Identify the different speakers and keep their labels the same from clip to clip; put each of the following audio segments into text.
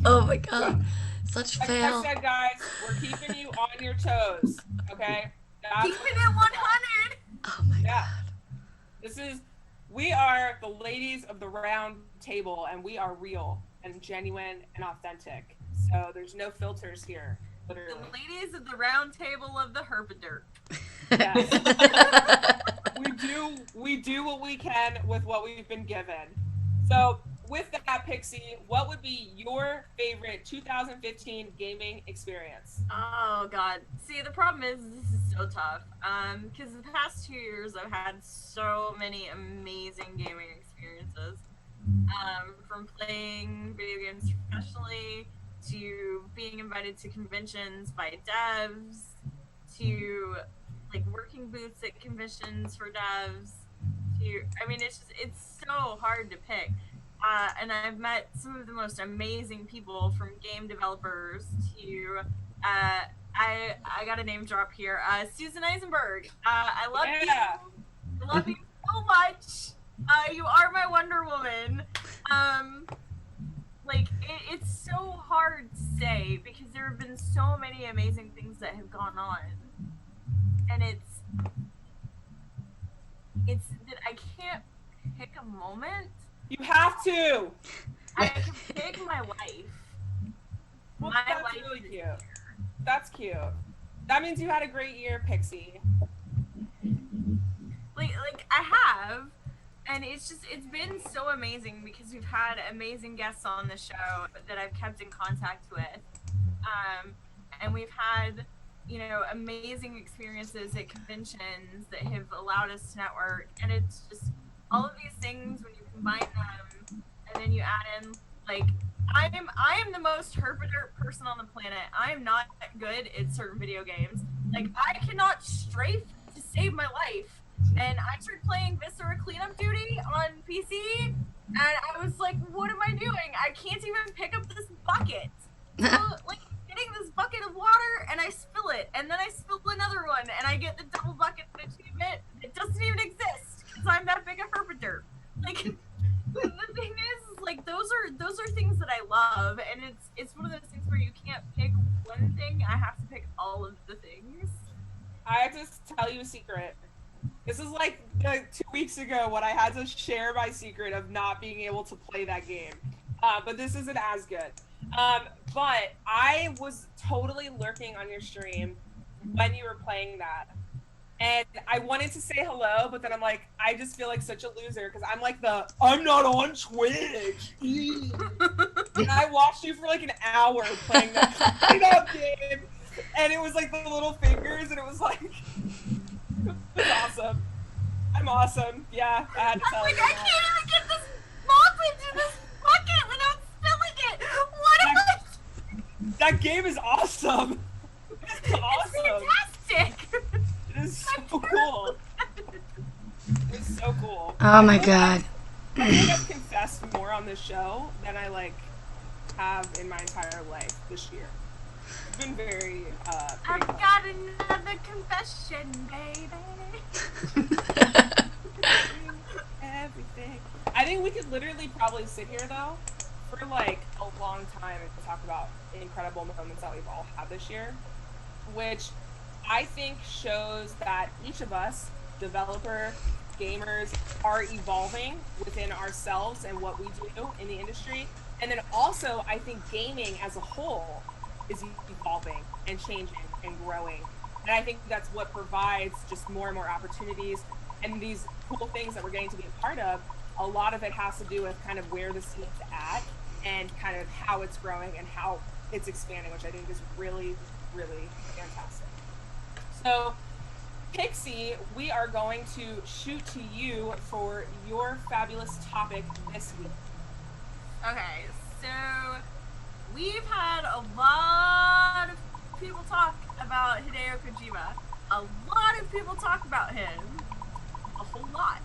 Speaker 1: Oh my god. Such
Speaker 2: Like I
Speaker 1: fail.
Speaker 2: said, guys, we're keeping you on your toes. Okay, that's
Speaker 3: Keeping
Speaker 2: what this
Speaker 3: it
Speaker 2: is about.
Speaker 3: 100.
Speaker 1: Oh my
Speaker 2: Yeah,
Speaker 1: god.
Speaker 2: this is. We are the ladies of the round table, and we are real and genuine and authentic. So there's no filters here,
Speaker 3: The
Speaker 2: literally.
Speaker 3: ladies of the round table of the herpadirt.
Speaker 2: Yes. We do what we can with what we've been given. So with that, Pixie, what would be your favorite 2015 gaming experience?
Speaker 3: Oh god. See, the problem is this is so tough. Because the past 2 years I've had so many amazing gaming experiences. From playing video games professionally to being invited to conventions by devs to like working booths at conventions for devs to I mean it's so hard to pick. And I've met some of the most amazing people from game developers to I got a name drop here. Susan Eisenberg. I love you.
Speaker 2: Yeah.
Speaker 3: I love you so much. You are my Wonder Woman. Um, it's so hard to say because there have been so many amazing things that have gone on, and it's that I can't pick a moment.
Speaker 2: You have to.
Speaker 3: I can pick my life.
Speaker 2: Well,
Speaker 3: My
Speaker 2: that's
Speaker 3: life
Speaker 2: really
Speaker 3: is
Speaker 2: cute.
Speaker 3: here.
Speaker 2: That's cute. That means you had a great year, Pixie.
Speaker 3: Like I have, and it's been so amazing because we've had amazing guests on the show that I've kept in contact with, and we've had amazing experiences at conventions that have allowed us to network, and it's just all of these things when you combine them and then you add in like I am the most herpadirt person on the planet. I am not good at certain video games. Like I cannot strafe to save my life. And I started playing Viscera Cleanup Duty on PC, and I was like, what am I doing? I can't even pick up this bucket. So, like, getting this bucket of water, and I spill it, and then I spill another one, and I get the double bucket achievement. It doesn't even exist, because I'm that big a herpadirt. Like, the thing is, like, those are things that I love, and it's one of those things where you can't pick one thing, I have to pick all of the things.
Speaker 2: I have to tell you a secret. This is like 2 weeks ago when I had to share my secret of not being able to play that game. But this isn't as good. But I was totally lurking on your stream when you were playing that. And I wanted to say hello, but then I'm like, I just feel like such a loser because I'm like I'm not on Twitch. And I watched you for like an hour playing that game. And it was like the little fingers, and it was like... It's awesome. I'm awesome. Yeah, I had to tell you.
Speaker 3: I can't even get this mop into this bucket without spilling it. What am I?
Speaker 2: That game is awesome. It's awesome.
Speaker 3: It's fantastic.
Speaker 2: It is so cool. It's so cool.
Speaker 1: Oh my god.
Speaker 2: I think I've confessed more on this show than I have in my entire life this year. It's been very
Speaker 3: I've got another confession, baby.
Speaker 2: Everything. I think we could literally probably sit here though for like a long time and talk about incredible moments that we've all had this year, which I think shows that each of us, developer, gamers, are evolving within ourselves and what we do in the industry. And then also, I think gaming as a whole is evolving and changing and growing. And I think that's what provides just more and more opportunities and these cool things that we're getting to be a part of. A lot of it has to do with kind of where the scene's at and kind of how it's growing and how it's expanding, which I think is really, really fantastic. So, Pixie, we are going to shoot to you for your fabulous topic this week.
Speaker 3: Okay, so we've had a lot of people talk about Hideo Kojima. A lot of people talk about him. A whole lot.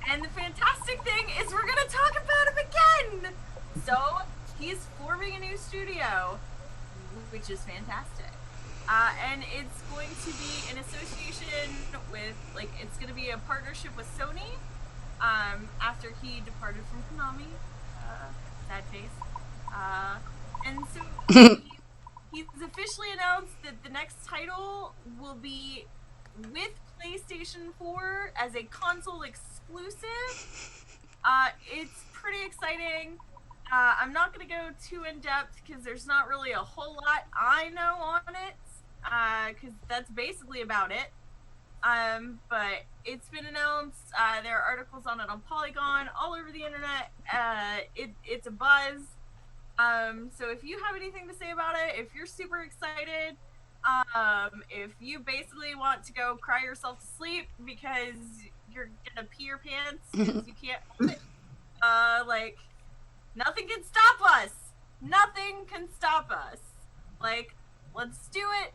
Speaker 3: And the fantastic thing is we're going to talk about him again! So, he's forming a new studio, which is fantastic. And it's going to be an association with, it's going to be a partnership with Sony, after he departed from Konami. Sad holidays. And so he's officially announced that the next title will be with PlayStation 4 as a console exclusive. It's pretty exciting. I'm not going to go too in depth because there's not really a whole lot I know on it, because that's basically about it. But it's been announced. There are articles on it on Polygon, all over the internet. It's a buzz. So if you have anything to say about it, if you're super excited, if you basically want to go cry yourself to sleep because you're gonna pee your pants because you can't hold it, like, nothing can stop us. Nothing can stop us. Like, let's do it.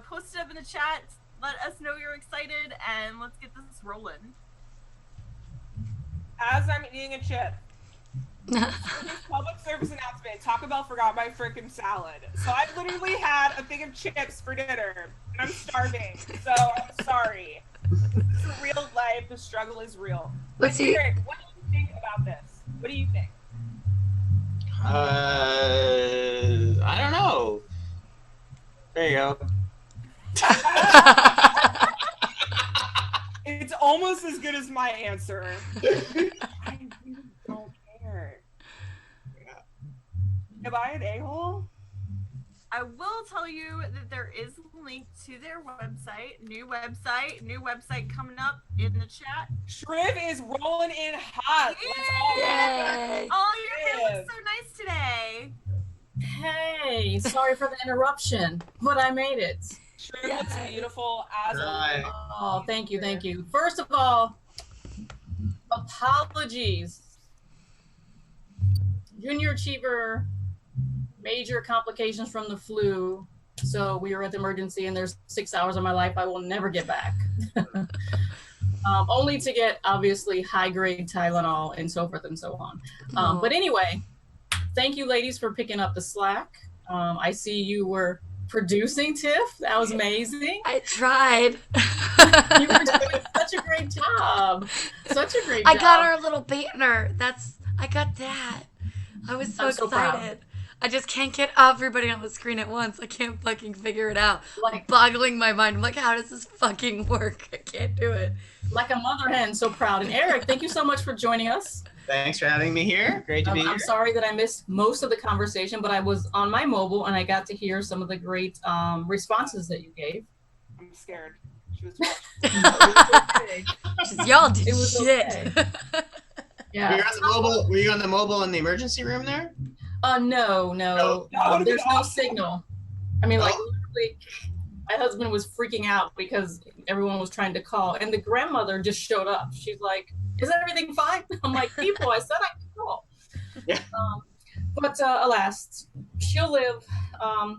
Speaker 3: Post it up in the chat. Let us know you're excited, and let's get this rolling.
Speaker 2: As I'm eating a chip, public service announcement, Taco Bell forgot my freaking salad. So I literally had a thing of chips for dinner, and I'm starving. So I'm sorry. This is real life. The struggle is real.
Speaker 1: Let's see.
Speaker 2: Eric, what do you think about this? What do you think?
Speaker 4: I don't know. There you go.
Speaker 2: It's almost as good as my answer. I really don't care. Am I an a-hole?
Speaker 3: I will tell you that there is a link to their website, new website coming up in the chat.
Speaker 2: Shriv is rolling in hot.
Speaker 1: Yay.
Speaker 3: Oh, your hair looks so nice today.
Speaker 5: Hey, sorry for the interruption, but I made it.
Speaker 2: Shriv looks beautiful as
Speaker 4: Right.
Speaker 5: Oh, thank you, thank you. First of all, apologies. Junior Achiever, major complications from the flu. So we were at the emergency and there's 6 hours of my life I will never get back. Only to get, obviously, high-grade Tylenol and so forth and so on. But anyway, thank you, ladies, for picking up the slack. I see you were producing, Tiff. That was amazing.
Speaker 1: I tried.
Speaker 5: You were doing such a great job. Such a great job.
Speaker 1: I got our little banner. I got that. I was so
Speaker 5: I'm so proud.
Speaker 1: excited. I just can't get everybody on the screen at once. I can't fucking figure it out.
Speaker 5: Like-
Speaker 1: boggling my mind. I'm like, how does this fucking work? I can't do it.
Speaker 5: Like a mother hen, so proud. And Eric, thank you so much for joining us.
Speaker 4: Thanks for having me here. Great to be here.
Speaker 5: I'm sorry that I missed most of the conversation, but I was on my mobile and I got to hear some of the great responses that you gave.
Speaker 2: I'm scared. She was watching.
Speaker 1: Just, y'all did
Speaker 5: It was
Speaker 1: shit.
Speaker 5: okay. Yeah.
Speaker 4: Were you on the mobile in the emergency room there?
Speaker 5: No.
Speaker 2: That would've
Speaker 5: There's
Speaker 2: been
Speaker 5: no
Speaker 2: awesome.
Speaker 5: signal. I mean, like,
Speaker 4: Oh.
Speaker 5: literally, my husband was freaking out because everyone was trying to call, and the grandmother just showed up. She's like, "Is everything fine?" I'm like, "People, I said I could call."
Speaker 4: Yeah.
Speaker 5: But alas, she'll live.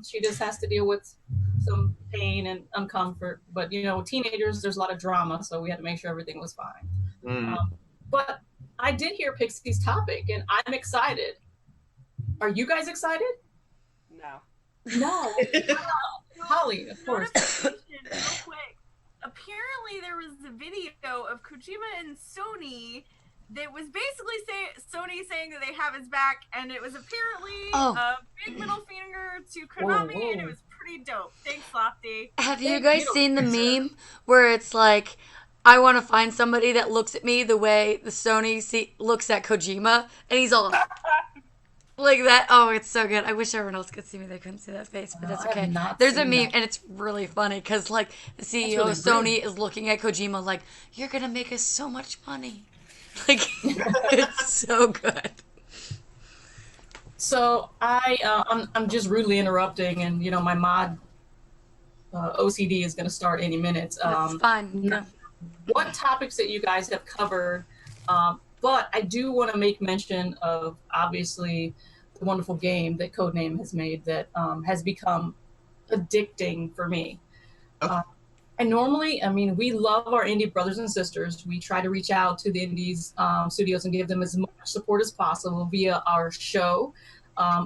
Speaker 5: She just has to deal with some pain and uncomfort. But teenagers, there's a lot of drama, so we had to make sure everything was fine.
Speaker 4: Mm.
Speaker 5: But I did hear Pixie's topic, and I'm excited. Are you guys excited?
Speaker 2: No.
Speaker 5: No. Holly, of course.
Speaker 3: Notification, real quick. Apparently, there was a video of Kojima and Sony that was basically Sony saying that they have his back, and it was apparently a big middle finger to Konami, and it was pretty dope. Thanks, Lofty.
Speaker 1: Have you guys seen the meme where it's like, I want to find somebody that looks at me the way the Sony looks at Kojima, and he's all like that? Oh, it's so good. I wish everyone else could see me. They couldn't see that face, but it's
Speaker 5: I have
Speaker 1: okay.
Speaker 5: not
Speaker 1: There's a
Speaker 5: seen
Speaker 1: meme,
Speaker 5: that.
Speaker 1: and it's really funny because, like, the CEO
Speaker 5: really
Speaker 1: of Sony is looking at Kojima like, "You're gonna make us so much money." Like, it's so good.
Speaker 5: So I'm just rudely interrupting, and my mod OCD is going to start any minute.
Speaker 1: That's fine. No.
Speaker 5: What topics that you guys have covered? But I do want to make mention of, obviously, the wonderful game that Codename has made that has become addicting for me.
Speaker 4: Okay.
Speaker 5: And normally, we love our indie brothers and sisters. We try to reach out to the indies studios and give them as much support as possible via our show,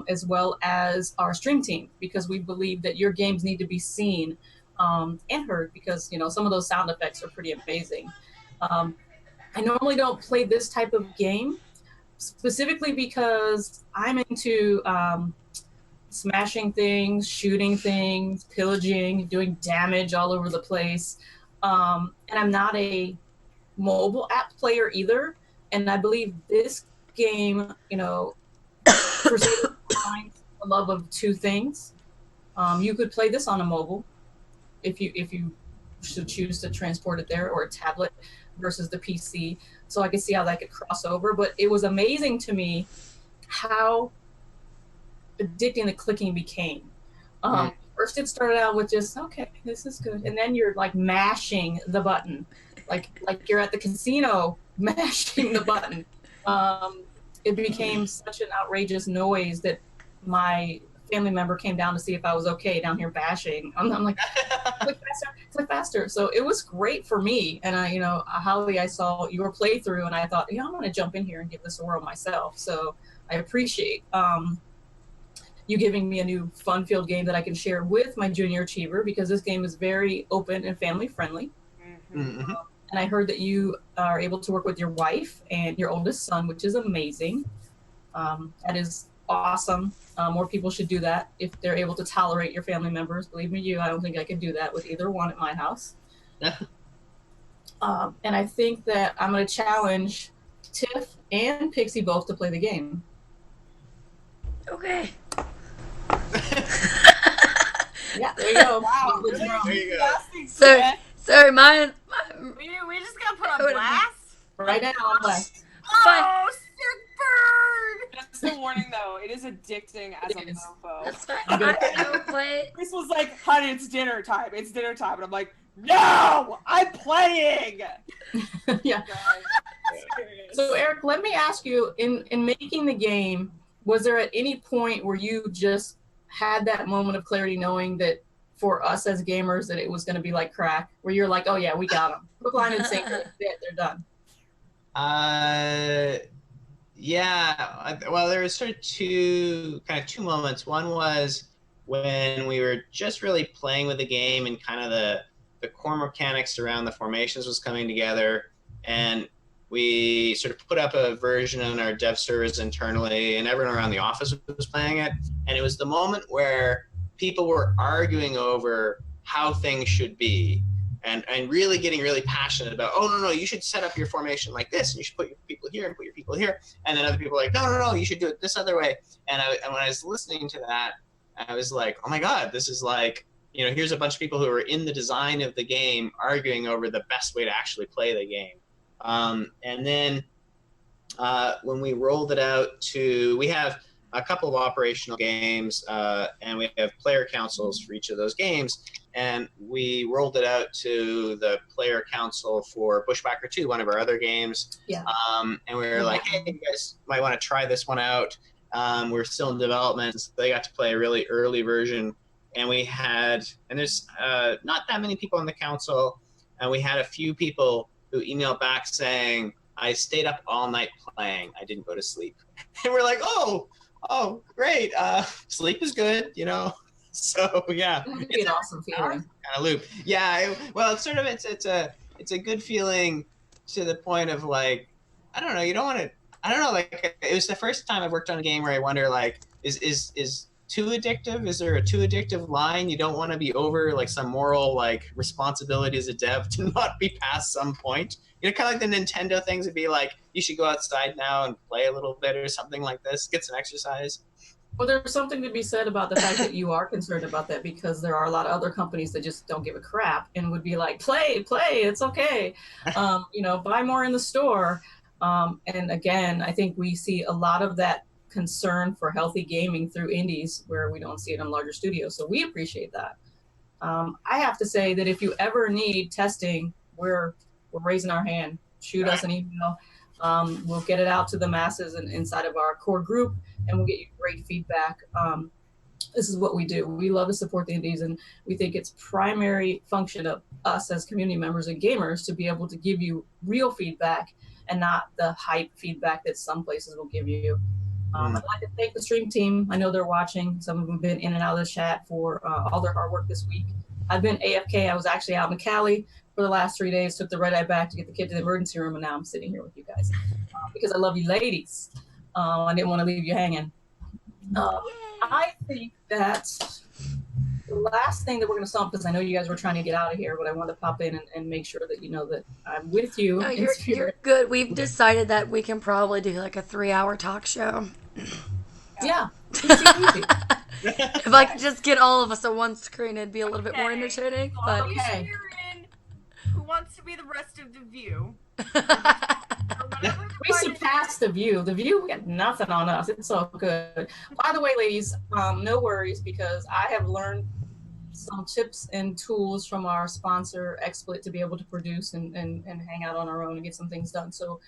Speaker 5: as well as our stream team, because we believe that your games need to be seen and heard, because some of those sound effects are pretty amazing. I normally don't play this type of game, specifically because I'm into smashing things, shooting things, pillaging, doing damage all over the place. And I'm not a mobile app player either. And I believe this game, Crusader combines the love of two things. You could play this on a mobile if you should choose to transport it there, or a tablet versus the PC. So I could see how that could cross over. But it was amazing to me how addicting the clicking became. First it started out with just, okay, this is good, and then you're like mashing the button, like you're at the casino mashing the button. It became such an outrageous noise that my family member came down to see if I was okay down here bashing. I'm like, click faster. So it was great for me. And Holly, I saw your playthrough and I thought, I'm going to jump in here and give this a whirl myself. So I appreciate you giving me a new fun-filled game that I can share with my junior achiever, because this game is very open and family-friendly.
Speaker 4: Mm-hmm.
Speaker 5: And I heard that you are able to work with your wife and your oldest son, which is amazing. That is awesome. More people should do that if they're able to tolerate your family members. Believe me, I don't think I could do that with either one at my house. And I think that I'm going to challenge Tiff and Pixie both to play the game.
Speaker 1: Okay.
Speaker 5: Yeah, there you go.
Speaker 2: Wow,
Speaker 5: There
Speaker 2: really
Speaker 4: you go.
Speaker 2: enthusiastic.
Speaker 1: Sorry, mine.
Speaker 3: We just got put on blast.
Speaker 5: right now on blast.
Speaker 3: Oh, sick bird!
Speaker 2: Just a warning though, it is addicting as a
Speaker 5: It is.
Speaker 2: mofo.
Speaker 1: That's fine.
Speaker 5: I'm good.
Speaker 1: I will play it.
Speaker 2: Chris was like, honey, it's dinner time. It's dinner time. And I'm like, no, I'm playing.
Speaker 5: Yeah. So Eric, let me ask you, in making the game, was there at any point where you just had that moment of clarity knowing that for us as gamers that it was going to be like crack, where you're like, oh yeah, we got them. Hook, line, and sinker. They're done.
Speaker 4: Yeah. Well, there was sort of two moments. One was when we were just really playing with the game and kind of the core mechanics around the formations was coming together, and we sort of put up a version on our dev servers internally, and everyone around the office was playing it. And it was the moment where people were arguing over how things should be, and really getting really passionate about, oh, no, you should set up your formation like this, and you should put your people here and put your people here. And then other people were like, no, you should do it this other way. And when I was listening to that, I was like, oh my God, this is like, here's a bunch of people who are in the design of the game arguing over the best way to actually play the game. And then when we rolled it out we have a couple of operational games, and we have player councils for each of those games. And we rolled it out to the player council for Bushwhacker 2, one of our other games. Yeah. And we were like, hey, you guys might want to try this one out. We're still in development, so they got to play a really early version. And there's not that many people on the council, and we had a few people who emailed back saying, I stayed up all night playing. I didn't go to sleep. And we're like, oh, great. Sleep is good, So yeah,
Speaker 5: It'd be an awesome feeling.
Speaker 4: Kind of loop. Yeah. It's a good feeling to the point of like, I don't know. You don't want to. I don't know. Like, it was the first time I've worked on a game where I wonder, like, is too addictive? Is there a too addictive line? You don't want to be over like some moral like responsibility as a dev to not be past some point. Kind of like the Nintendo things would be like, you should go outside now and play a little bit or something like this, get some exercise.
Speaker 5: Well, there's something to be said about the fact that you are concerned about that, because there are a lot of other companies that just don't give a crap and would be like, play, it's okay. Buy more in the store. And again, I think we see a lot of that concern for healthy gaming through indies where we don't see it in larger studios. So we appreciate that. I have to say that if you ever need testing, we're raising our hand. Shoot us an email. We'll get it out to the masses and inside of our core group, and we'll get you great feedback. This is what we do. We love to support the indies, and we think it's primary function of us as community members and gamers to be able to give you real feedback and not the hype feedback that some places will give you. I'd like to thank the stream team. I know they're watching. Some of them have been in and out of the chat for all their hard work this week. I've been AFK. I was actually out in Cali for the last 3 days, took the red eye back to get the kid to the emergency room, and now I'm sitting here with you guys because I love you ladies. I didn't want to leave you hanging. I think that the last thing that we're going to sum, because I know you guys were trying to get out of here, but I wanted to pop in and make sure that you know that I'm with you
Speaker 1: No,
Speaker 5: in
Speaker 1: you're
Speaker 5: spirit.
Speaker 1: good. We've decided that we can probably do like a 3-hour talk show.
Speaker 5: Yeah, easy, easy.
Speaker 1: If I could just get all of us on one screen, it'd be a little bit more
Speaker 3: Okay.
Speaker 1: entertaining.
Speaker 3: So
Speaker 1: But
Speaker 3: I'll be
Speaker 5: Okay.
Speaker 3: sharing who wants to be the rest of the view. Or whatever the
Speaker 5: We
Speaker 3: part is.
Speaker 5: surpassed the view. The view, we got nothing on us. It's so good. By the way, ladies, no worries because I have learned some tips and tools from our sponsor, XSplit, to be able to produce and hang out on our own and get some things done. So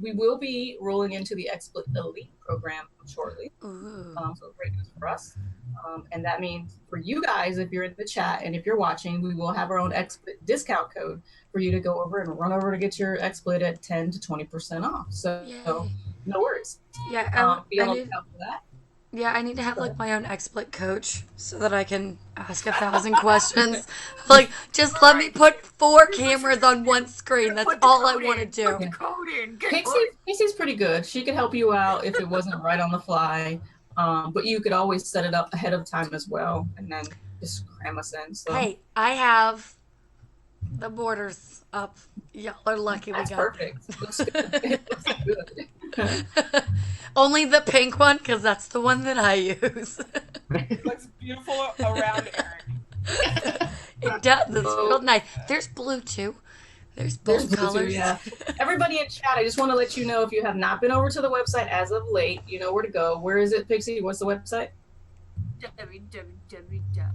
Speaker 5: we will be rolling into the XSplit Elite program shortly.
Speaker 1: Ooh.
Speaker 5: So great news for us. And that means for you guys, if you're in the chat and if you're watching, we will have our own XSplit discount code for you to go over and run over to get your XSplit at 10 to 20% off. So
Speaker 1: Yay.
Speaker 5: no worries.
Speaker 1: Yeah,
Speaker 5: Be on
Speaker 1: I
Speaker 5: the
Speaker 1: need.
Speaker 5: lookout for that.
Speaker 1: Yeah, I need to have like my own XSplit coach so that I can ask 1,000 questions. Like, just let me put 4 cameras on one screen. That's
Speaker 3: Put the
Speaker 1: all I
Speaker 3: code
Speaker 1: want to
Speaker 3: in.
Speaker 1: do.
Speaker 3: Put the code in. Get
Speaker 5: Casey's pretty good. She could help you out if it wasn't right on the fly. But you could always set it up ahead of time as well and then just cram us in. So
Speaker 1: Hey, I have the borders up. Y'all are lucky we
Speaker 5: that's
Speaker 1: got
Speaker 5: perfect. Looks good. It looks good.
Speaker 1: only the pink one because that's the one that I use.
Speaker 2: It looks beautiful around Eric.
Speaker 1: It does. It's real nice. There's blue too. There's
Speaker 5: There's
Speaker 1: both
Speaker 5: blue too,
Speaker 1: colors.
Speaker 5: yeah. Everybody in chat, I just want to let you know if you have not been over to the website as of late, you know where to go. Where is it, Pixie? What's the website?
Speaker 3: www.com.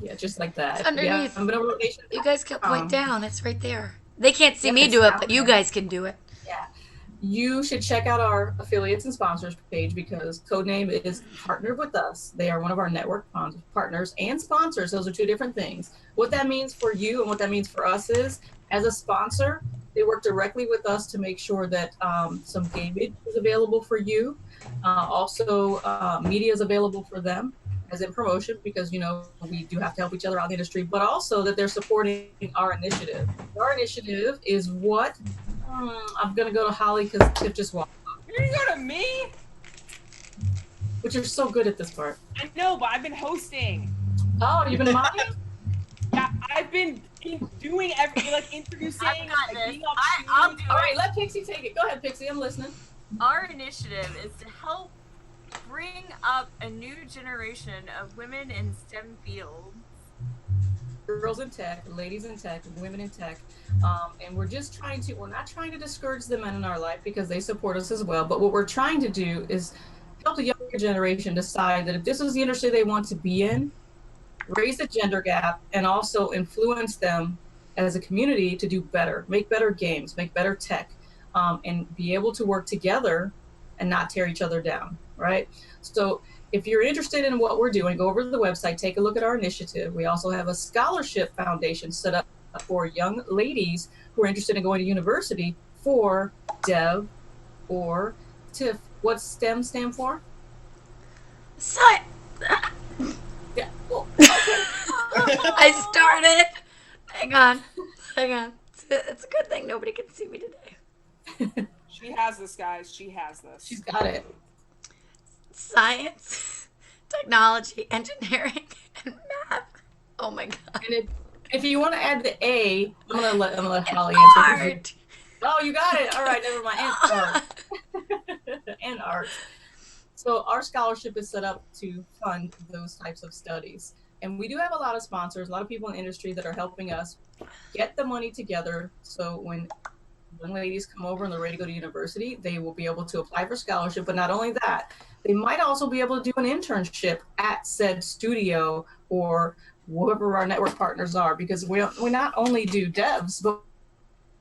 Speaker 5: Yeah, just like that.
Speaker 1: It's underneath.
Speaker 5: Yeah, I haven't been over to Nation.
Speaker 1: You guys can point down. It's right there. They can't see
Speaker 5: Yeah,
Speaker 1: me
Speaker 5: it's
Speaker 1: do it,
Speaker 5: down
Speaker 1: but you
Speaker 5: there.
Speaker 1: guys can do it.
Speaker 5: Yeah. You should check out our affiliates and sponsors page because Codename is partnered with us. They are one of our network partners and sponsors. Those are two different things. What that means for you and what that means for us is, as a sponsor, they work directly with us to make sure that some gaming is available for you. Also, media is available for them as in promotion because, you know, we do have to help each other out in the industry, but also that they're supporting our initiative. Our initiative is what? I'm going to go to Holly because Tiff just walked,
Speaker 2: You're gonna go to me?
Speaker 5: but you're so good at this part.
Speaker 2: I know, but I've been hosting.
Speaker 5: Oh, you've been modding?
Speaker 2: Yeah, I've been doing everything, like introducing,
Speaker 3: I've got
Speaker 2: like
Speaker 3: this.
Speaker 2: being on
Speaker 3: I'll
Speaker 2: screen.
Speaker 3: do
Speaker 5: All
Speaker 3: it.
Speaker 5: right, let Pixie take it. Go ahead, Pixie. I'm listening.
Speaker 3: Our initiative is to help bring up a new generation of women in STEM fields.
Speaker 5: Girls in tech, ladies in tech, women in tech. And we're not trying to discourage the men in our life because they support us as well. But what we're trying to do is help the younger generation decide that if this is the industry they want to be in, raise the gender gap, and also influence them as a community to do better, make better games, make better tech, and be able to work together and not tear each other down, right? So if you're interested in what we're doing, go over to the website, take a look at our initiative. We also have a scholarship foundation set up for young ladies who are interested in going to university for Dev or TIFF. What's STEM stand for?
Speaker 1: Science.
Speaker 5: Yeah. Well, okay.
Speaker 1: I started. Hang on. It's a good thing nobody can see me today.
Speaker 2: She has this, guys. She has this.
Speaker 5: She's got it.
Speaker 1: Science, technology, engineering, and math. Oh my god.
Speaker 5: And if you want to add the A, I'm gonna let Holly answer.
Speaker 1: Art.
Speaker 5: Oh, you got it. All right, never mind. And art. And art. So our scholarship is set up to fund those types of studies. And we do have a lot of sponsors, a lot of people in the industry that are helping us get the money together. So when young ladies come over and they're ready to go to university, they will be able to apply for scholarship. But not only that, they might also be able to do an internship at said studio or whoever our network partners are, because we not only do devs, but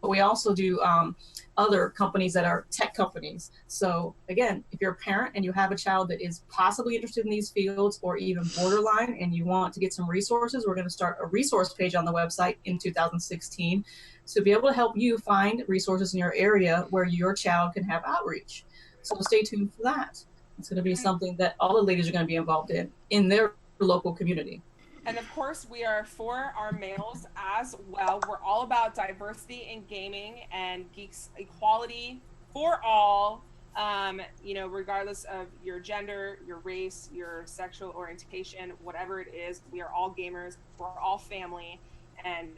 Speaker 5: we also do other companies that are tech companies. So again, if you're a parent and you have a child that is possibly interested in these fields or even borderline and you want to get some resources, we're going to start a resource page on the website in 2016 to be able to help you find resources in your area where your child can have outreach. So stay tuned for that. It's going to be something that all the ladies are going to be involved in their local community.
Speaker 2: And of course, we are for our males as well. We're all about diversity in gaming and geeks equality for all. Regardless of your gender, your race, your sexual orientation, whatever it is, we are all gamers. We're all family. And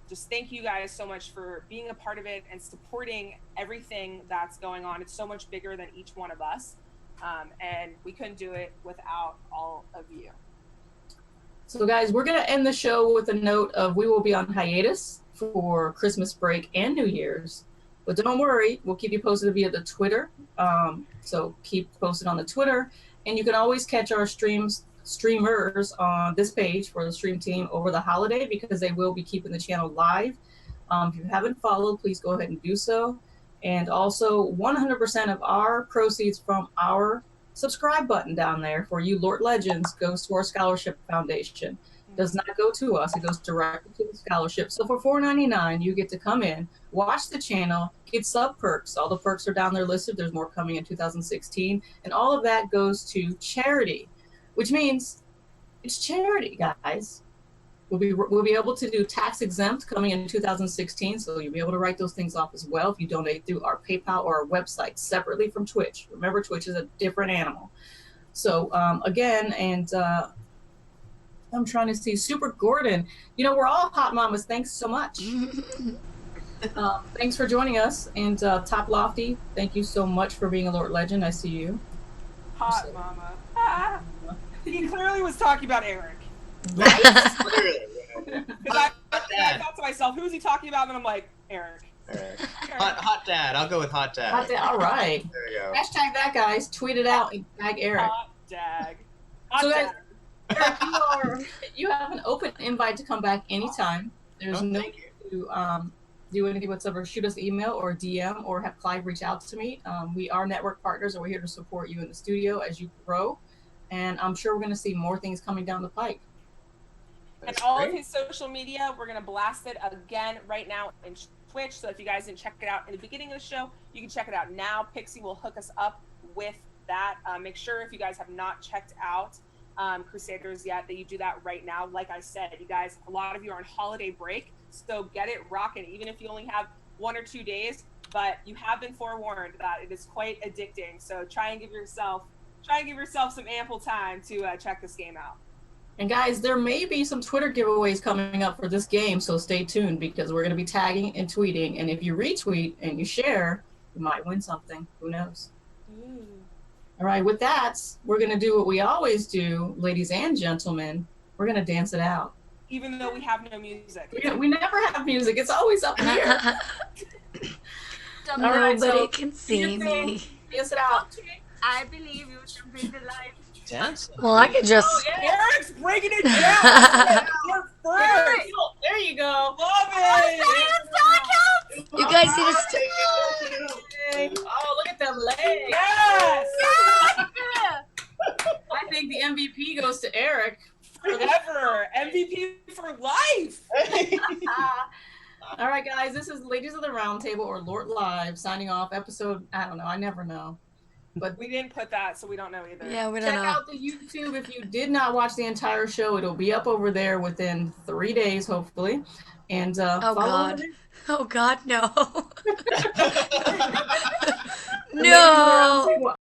Speaker 2: just thank you guys so much for being a part of it and supporting everything that's going on. It's so much bigger than each one of us. And we couldn't do it without all of you.
Speaker 5: So guys, we're going to end the show with a note of we will be on hiatus for Christmas break and New Year's. But don't worry, we'll keep you posted via the Twitter. So keep posted on the Twitter. And you can always catch our streamers on this page for the stream team over the holiday because they will be keeping the channel live. If you haven't followed, please go ahead and do so. And also 100% of our proceeds from our subscribe button down there for you Lort Legends goes to our scholarship foundation. Does not go to us. It goes directly to the scholarship. So for $4.99, you get to come in, watch the channel, get sub perks. All the perks are down there listed. There's more coming in 2016. And all of that goes to charity, which means it's charity, guys. We'll be able to do tax exempt coming in 2016. So you'll be able to write those things off as well if you donate through our PayPal or our website separately from Twitch. Remember, Twitch is a different animal. So again, and I'm trying to see Super Gordon. We're all hot mamas. Thanks so much. Thanks for joining us. And Top Lofty, thank you so much for being a Lort Legend. I see you.
Speaker 2: Hot mama. Ah, he clearly was talking about Eric.
Speaker 5: Right?
Speaker 2: I thought to myself, who's he talking about? And I'm like, Eric.
Speaker 4: Hot dad. I'll go with hot dad.
Speaker 5: Hot dad. All right.
Speaker 4: There we go.
Speaker 5: Hashtag that, guys. Tweet it out and tag Eric.
Speaker 2: Hot dag. Hot
Speaker 5: So guys,
Speaker 2: dag.
Speaker 5: Eric, you have an open invite to come back anytime. There's no
Speaker 4: thank
Speaker 5: need to do anything whatsoever. Shoot us an email or DM or have Clive reach out to me. We are network partners and we're here to support you in the studio as you grow. And I'm sure we're going to see more things coming down the pike.
Speaker 2: And all of his social media, we're going to blast it again right now in Twitch. So if you guys didn't check it out in the beginning of the show, you can check it out now. Pixie will hook us up with that. Make sure if you guys have not checked out Crusaders yet, that you do that right now. Like I said, you guys, a lot of you are on holiday break, so get it rocking, even if you only have 1 or 2 days. But you have been forewarned that it is quite addicting. So try and give yourself some ample time to check this game out.
Speaker 5: And guys, there may be some Twitter giveaways coming up for this game, so stay tuned because we're going to be tagging and tweeting. And if you retweet and you share, you might win something. Who knows?
Speaker 2: Ooh.
Speaker 5: All right, with that, we're going to do what we always do, ladies and gentlemen. We're going to dance it out.
Speaker 2: Even though we have no music.
Speaker 5: We never have music. It's always up here. All right,
Speaker 1: Nobody
Speaker 5: so
Speaker 1: can see me.
Speaker 5: dance it out.
Speaker 3: I believe you should bring the light.
Speaker 4: Dance?
Speaker 1: Well, I could just.
Speaker 5: Oh, yeah.
Speaker 2: Eric's breaking it down. You're
Speaker 5: There
Speaker 2: first.
Speaker 5: there you go.
Speaker 2: Love it.
Speaker 1: You guys need to.
Speaker 5: Oh, look at them legs.
Speaker 2: Yes.
Speaker 5: I think the MVP goes to Eric.
Speaker 2: Forever. MVP for life.
Speaker 5: All right, guys, this is Ladies of the Roundtable or Lort Live signing off. Episode, I don't know. I never know. But
Speaker 2: We didn't put that, so we don't know either.
Speaker 1: Yeah, we don't
Speaker 5: check
Speaker 1: know.
Speaker 5: out the YouTube if you did not watch the entire show. It'll be up over there within 3 days, hopefully. And
Speaker 1: Oh
Speaker 5: follow
Speaker 1: God.
Speaker 5: over
Speaker 1: Oh God, no.
Speaker 5: there. The Ladies of the
Speaker 1: No.
Speaker 5: Roundtable